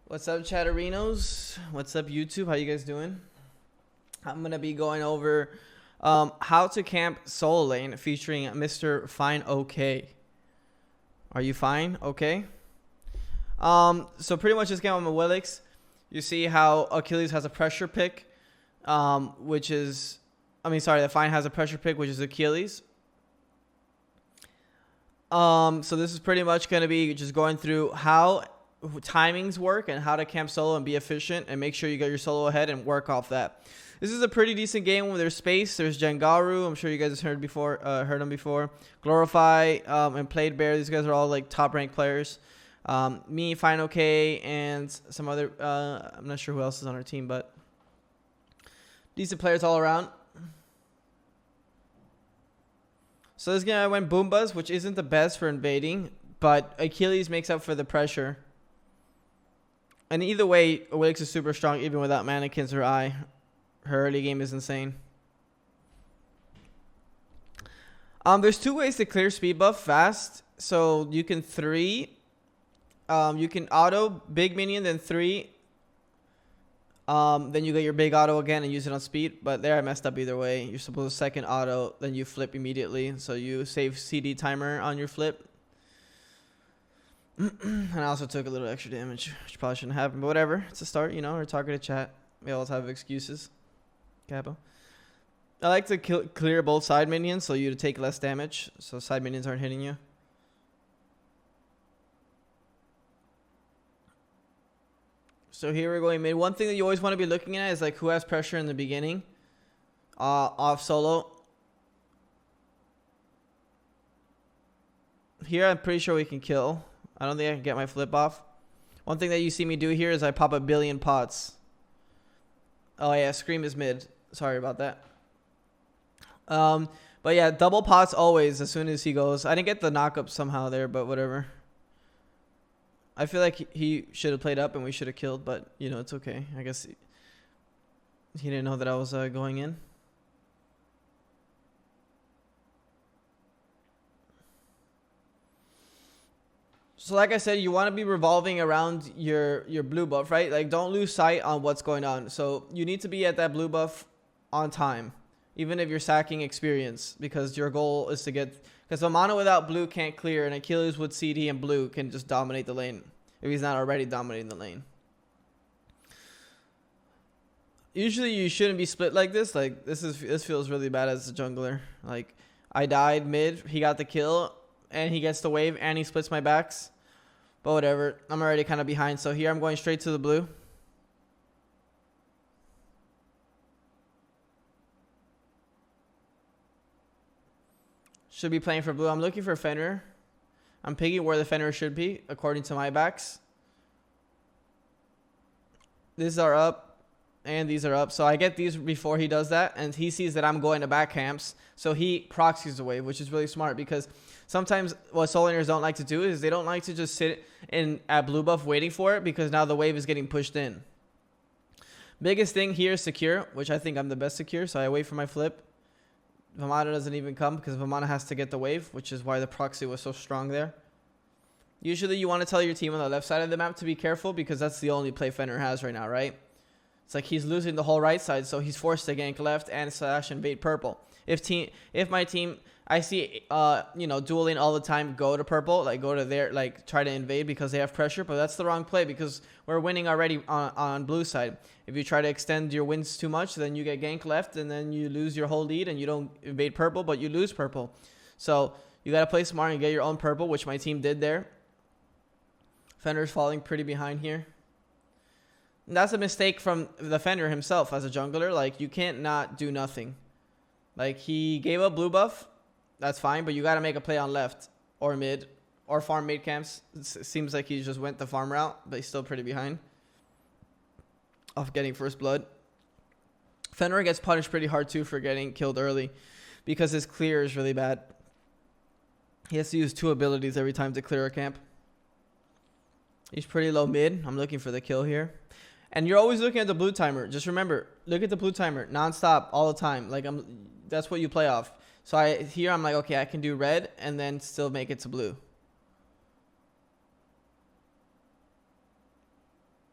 What's up, Chatterinos? What's up, YouTube? How you guys doing? I'm gonna be going over how to camp solo lane featuring Mr. Fineokay. Are you fine? Okay. So pretty much this game on the Willix, you see how Achilles has a pressure pick, the Fine has a pressure pick, which is Achilles. So this is pretty much gonna be just going through how timings work and how to camp solo and be efficient and make sure you get your solo ahead and work off that. This is a pretty decent game where there's space. There's Jengaru. I'm sure you guys have heard him before. Glorify and Played Bear. These guys are all like top ranked players. Me, Fineokay, and some other. I'm not sure who else is on our team, but decent players all around. So this game I went Boombas, which isn't the best for invading, but Achilles makes up for the pressure. And either way, Willix is super strong even without mannequins or eye. Her early game is insane. There's two ways to clear speed buff fast. So you can you can auto big minion, then 3. Then you get your big auto again and use it on speed. But there I messed up either way. You're supposed to second auto, then you flip immediately. So you save CD timer on your flip. And I also took a little extra damage, which probably shouldn't happen, but whatever. It's a start, you know, or targeted chat. We always have excuses. Capo. I like to clear both side minions so you to take less damage, so side minions aren't hitting you. So here we're going mid. One thing that you always want to be looking at is like who has pressure in the beginning. Off solo. Here I'm pretty sure we can kill. I don't think I can get my flip off. One thing that you see me do here is I pop a billion pots. Oh yeah, Scream is mid. Sorry about that. But yeah, double pots always as soon as he goes. I didn't get the knock up somehow there, but whatever. I feel like he should have played up and we should have killed, but you know, it's okay. I guess he didn't know that I was going in. So like I said, you want to be revolving around your blue buff, right? Like don't lose sight on what's going on. So you need to be at that blue buff on time, even if you're sacking experience, because your goal is to get, because a mono without blue can't clear, and Achilles with CD and blue can just dominate the lane if he's not already dominating the lane. Usually you shouldn't be split like this. Like this feels really bad as a jungler. Like I died mid, he got the kill, and he gets the wave, and he splits my backs. But whatever, I'm already kind of behind. So here I'm going straight to the blue. Should be playing for blue. I'm looking for Fenrir. I'm picking where the Fenrir should be, according to my backs. These are up, and these are up. So I get these before he does that, and he sees that I'm going to back camps. So he proxies the wave, which is really smart, because sometimes what solo laners don't like to do is they don't like to just sit at blue buff waiting for it, because now the wave is getting pushed in. Biggest thing here is secure, which I think I'm the best secure, so I wait for my flip. Vamana doesn't even come because Vamana has to get the wave, which is why the proxy was so strong there. Usually you want to tell your team on the left side of the map to be careful, because that's the only play Fenrir has right now, right? It's like he's losing the whole right side, so he's forced to gank left and slash invade purple. If my team, I see, dueling all the time, go to purple, like go to there, like try to invade because they have pressure, but that's the wrong play because we're winning already on blue side. If you try to extend your wins too much, then you get gank left, and then you lose your whole lead, and you don't invade purple, but you lose purple. So you got to play smart and get your own purple, which my team did there. Fenrir's falling pretty behind here. And that's a mistake from the Fenrir himself as a jungler. Like, you can't not do nothing. Like, he gave up blue buff. That's fine, but you got to make a play on left or mid or farm mid camps. It seems like he just went the farm route, but he's still pretty behind off getting first blood. Fenrir gets punished pretty hard, too, for getting killed early because his clear is really bad. He has to use 2 abilities every time to clear a camp. He's pretty low mid. I'm looking for the kill here. And you're always looking at the blue timer. Just remember, look at the blue timer non-stop all the time. Like that's what you play off. So I'm like, okay, I can do red and then still make it to blue.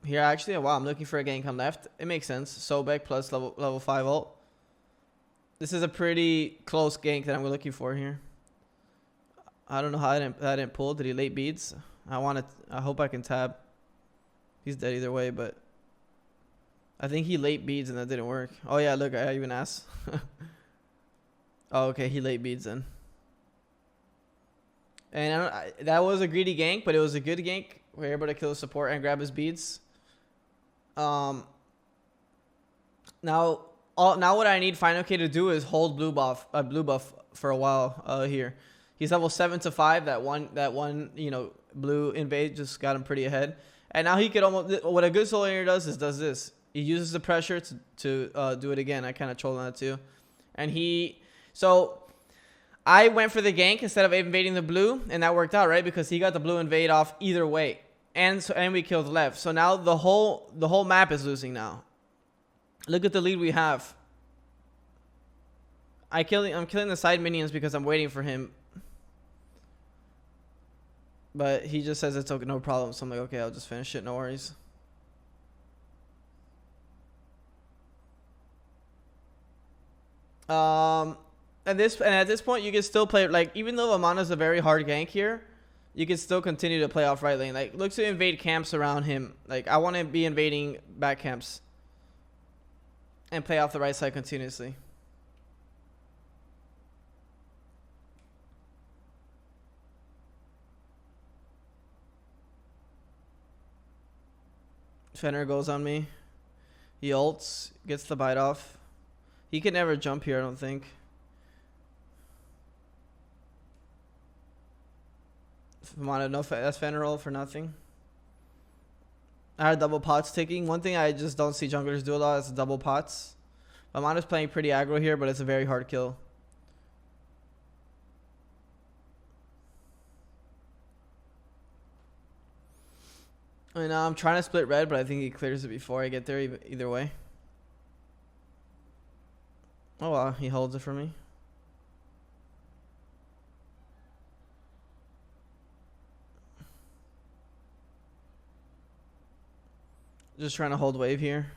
Here, actually, wow, I'm looking for a gank on left. It makes sense. Sobek plus level 5 ult. This is a pretty close gank that I'm looking for here. I don't know how I didn't pull. Did he late beads? I hope I can tab. He's dead either way, but I think he late beads and that didn't work. Oh yeah, look, I even asked. Oh, okay, he late beads then. And that was a greedy gank, but it was a good gank. We were able to kill the support and grab his beads. Now what I need Fineokay to do is hold blue buff for a while here. He's level 7 to 5. That one, you know, blue invade just got him pretty ahead. And now he could almost, what a good solo laner does this. He uses the pressure to do it again. I kind of trolled on that too. And so I went for the gank instead of invading the blue, and that worked out, right? Because he got the blue invade off either way. And we killed left. So now the whole map is losing now. Look at the lead we have. I'm killing the side minions because I'm waiting for him. But he just says it's okay, no problem. So I'm like, okay, I'll just finish it, no worries. And at this point, you can still play, like, even though Amana's a very hard gank here, you can still continue to play off right lane. Like, look to invade camps around him. Like, I want to be invading back camps and play off the right side continuously. Fenrir goes on me. He ults, gets the bite off. He can never jump here, I don't think. That's Fenrir ult for nothing. I had double pots ticking. One thing I just don't see junglers do a lot is double pots. Amana's playing pretty aggro here, but it's a very hard kill. And now I'm trying to split red, but I think he clears it before I get there either way. Oh wow, he holds it for me. Just trying to hold wave here.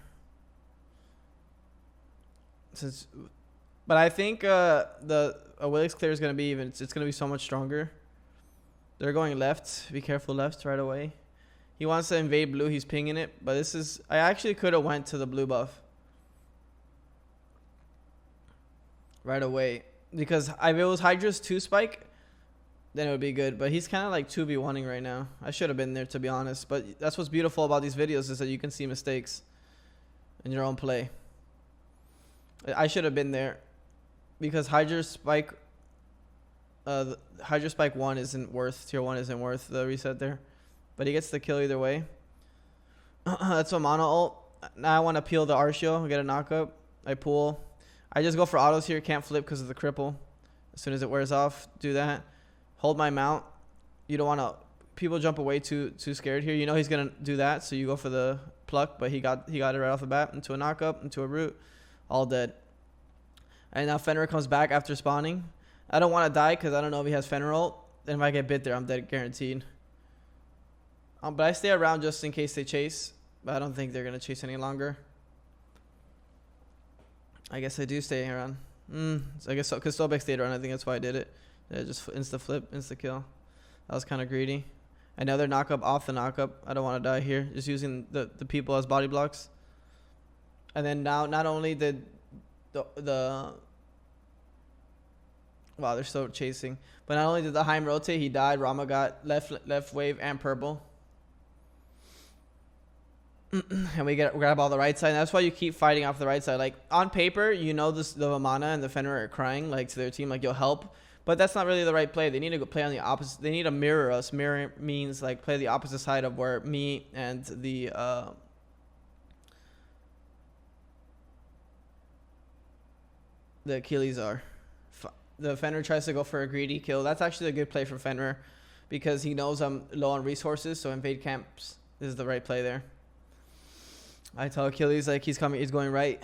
But I think the Willis clear is gonna be even. It's gonna be so much stronger. They're going left. Be careful left right away. He wants to invade blue. He's pinging it, but this is. I actually could have went to the blue buff right away because if it was Hydra's 2 spike, then it would be good. But he's kind of like 2v1ing right now. I should have been there, to be honest. But that's what's beautiful about these videos is that you can see mistakes in your own play. I should have been there because Hydra Spike 1 isn't worth, tier 1 isn't worth the reset there. But he gets the kill either way. That's a mono ult. Now I want to peel the Artsaavy, get a knockup. I pull. I just go for autos here. Can't flip because of the cripple. As soon as it wears off, do that. Hold my mount. You don't want to. People jump away too scared here. You know he's gonna do that, so you go for the pluck. But he got it right off the bat into a knockup, into a root, all dead. And now Fenrir comes back after spawning. I don't want to die because I don't know if he has Fenrir ult. And if I get bit there, I'm dead guaranteed. But I stay around just in case they chase. But I don't think they're gonna chase any longer. I guess I do stay around. So I guess so, because Sobek stayed around. I think that's why I did it. Yeah, just insta flip, insta kill. That was kind of greedy. Another knockup off the knockup. I don't want to die here. Just using the people as body blocks. And then now, not only did the wow, they're still chasing. But not only did the Heim rotate, he died. Rama got left wave and purple. And we grab all the right side. And that's why you keep fighting off the right side. Like on paper, you know the Amana and the Fenrir are crying like to their team, like you'll help. But that's not really the right play. They need to go play on the opposite. They need to mirror us. Mirror means like play the opposite side of where me and the Achilles are. The Fenrir tries to go for a greedy kill. That's actually a good play for Fenrir because he knows I'm low on resources. So invade camps. This is the right play there. I tell Achilles like he's going right,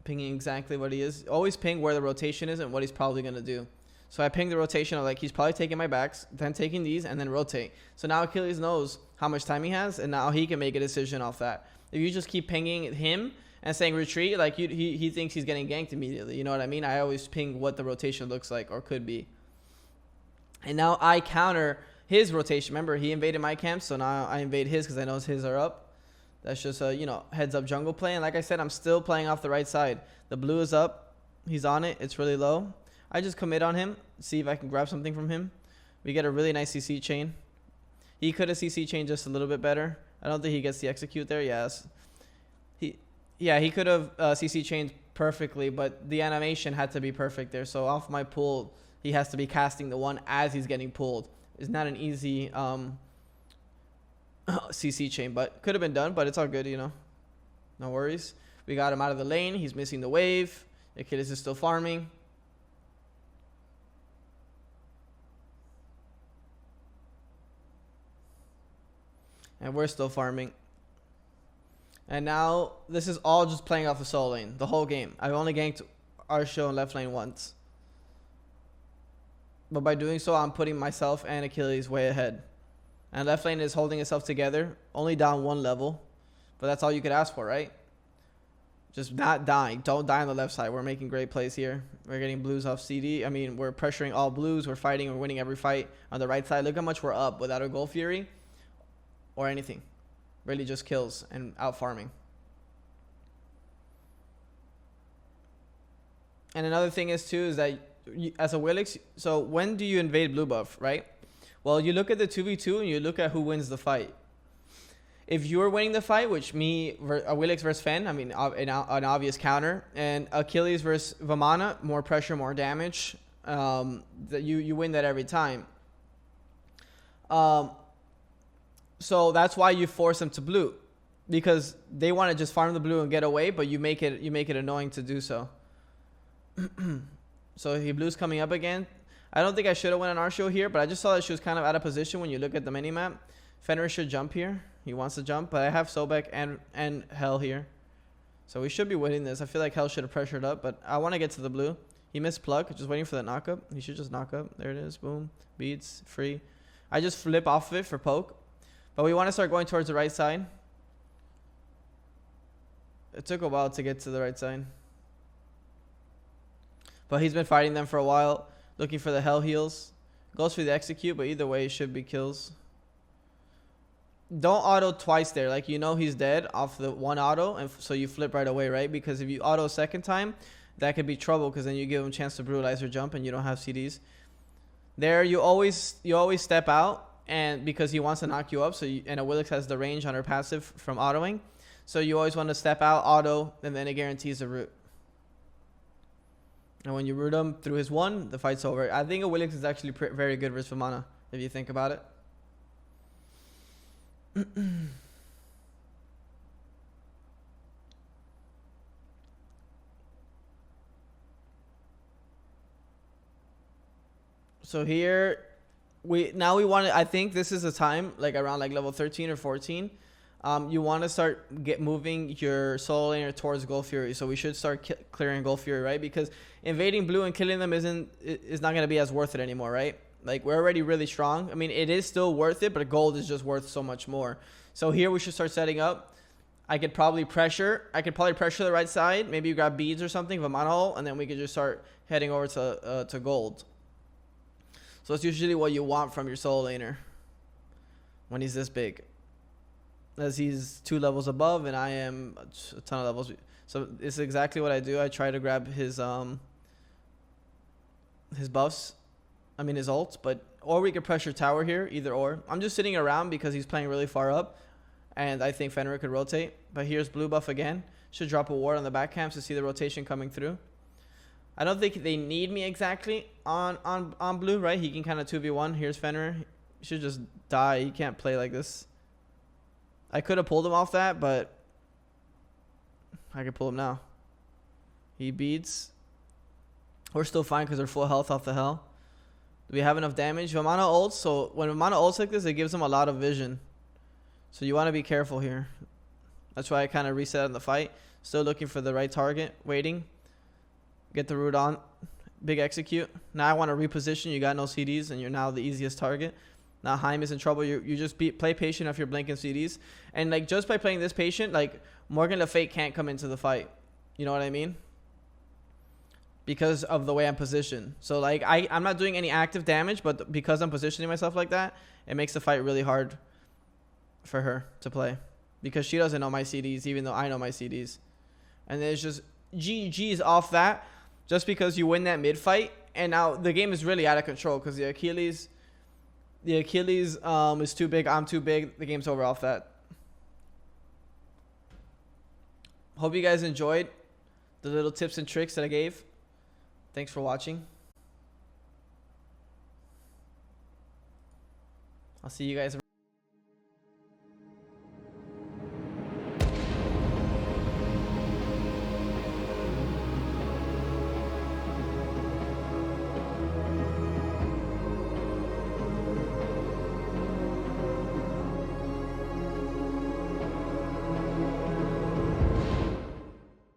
pinging exactly what he is. Always ping where the rotation is and what he's probably gonna do. So I pinged the rotation of like, he's probably taking my backs, then taking these, and then rotate. So now Achilles knows how much time he has, and now he can make a decision off that. If you just keep pinging him and saying retreat, like he thinks he's getting ganked immediately. You know what I mean? I always ping what the rotation looks like or could be. And now I counter his rotation. Remember, he invaded my camp, so now I invade his because I know his are up. That's just a, you know, heads up jungle play. And like I said, I'm still playing off the right side. The blue is up. He's on it. It's really low. I just commit on him, see if I can grab something from him. We get a really nice CC chain. He could have CC chained just a little bit better. I don't think he gets the execute there. Yes. He could have CC chained perfectly, but the animation had to be perfect there. So off my pull, he has to be casting the one as he's getting pulled. It's not an easy CC chain, but could have been done, but it's all good, you know. No worries. We got him out of the lane. He's missing the wave. Achilles is still farming. And we're still farming. And now this is all just playing off the soul lane the whole game. I've only ganked Artsaavy in left lane once. But by doing so, I'm putting myself and Achilles way ahead. And left lane is holding itself together, only down 1 level. But that's all you could ask for, right? Just not dying. Don't die on the left side. We're making great plays here. We're getting blues off CD. I mean, we're pressuring all blues. We're fighting. We're winning every fight on the right side. Look how much we're up without a Gold Fury or anything. Really just kills and out farming. And another thing is too is that as a Willix, so when do you invade blue buff, right? Well, you look at the 2v2 and you look at who wins the fight. If you're winning the fight, which me, Willix versus Fen, I mean, an obvious counter, and Achilles versus Vamana, more pressure, more damage, that you win that every time. So that's why you force them to blue, because they want to just farm the blue and get away, but you make it annoying to do so. So he blue's coming up again. I don't think I should have went on our show here, but I just saw that she was kind of out of position when you look at the minimap. Fenrir should jump here. He wants to jump, but I have Sobek and Hell here. So we should be winning this. I feel like Hell should have pressured up, but I want to get to the blue. He missed Pluck, just waiting for the knock up. He should just knock up. There it is. Boom. Beats. Free. I just flip off of it for poke. But we want to start going towards the right side. It took a while to get to the right side. But he's been fighting them for a while. Looking for the Hell heals. Goes for the execute, but either way, it should be kills. Don't auto twice there. Like, you know he's dead off the one auto, and so you flip right away, right? Because if you auto a second time, that could be trouble, because then you give him a chance to brutalize or jump, and you don't have CDs. There, you always step out, and because he wants to knock you up, so and a Willix has the range on her passive from autoing, so you always want to step out, auto, and then it guarantees a root. And when you root him through his one, the fight's over. I think a Willix is actually very good versus Vamana, if you think about it. So here we want to, I think this is a time like around like level 13 or 14. You want to start moving your solo laner towards Gold Fury. So we should start clearing Gold Fury, right? Because invading blue and killing them is not going to be as worth it anymore, right? Like, we're already really strong. I mean, it is still worth it, but gold is just worth so much more. So here we should start setting up. I could probably pressure the right side. Maybe you grab beads or something, Vamana, and then we could just start heading over to gold. So it's usually what you want from your solo laner when he's this big. As he's 2 levels above and I am a ton of levels. So it's exactly what I do. I try to grab his buffs. I mean his ults, or we could pressure tower here, either or. I'm just sitting around because he's playing really far up, and I think Fenrir could rotate. But here's blue buff again. Should drop a ward on the back camps to see the rotation coming through. I don't think they need me exactly on blue, right? He can kind of 2v1. Here's Fenrir. He should just die. He can't play like this. I could have pulled him off that, but I could pull him now. He beats. We're still fine because they're full health off the Hell. Do we have enough damage? Vamana ults. So when Vamana ults like this, it gives him a lot of vision. So you want to be careful here. That's why I kind of reset on the fight. Still looking for the right target. Waiting. Get the root on. big execute. Now I want to reposition. You got no CDs, and you're now the easiest target. Now Haim is in trouble. You just play patient if you're blinking CDs. And like just by playing this patient, like Morgan Le Fay can't come into the fight. You know what I mean? Because of the way I'm positioned. So like I'm not doing any active damage, but because I'm positioning myself like that, it makes the fight really hard for her to play. Because she doesn't know my CDs, even though I know my CDs. And then it's just GG's off that, just because you win that mid fight. And now the game is really out of control because the Achilles is too big. I'm too big. The game's over off that. Hope you guys enjoyed the little tips and tricks that I gave. Thanks for watching. I'll see you guys.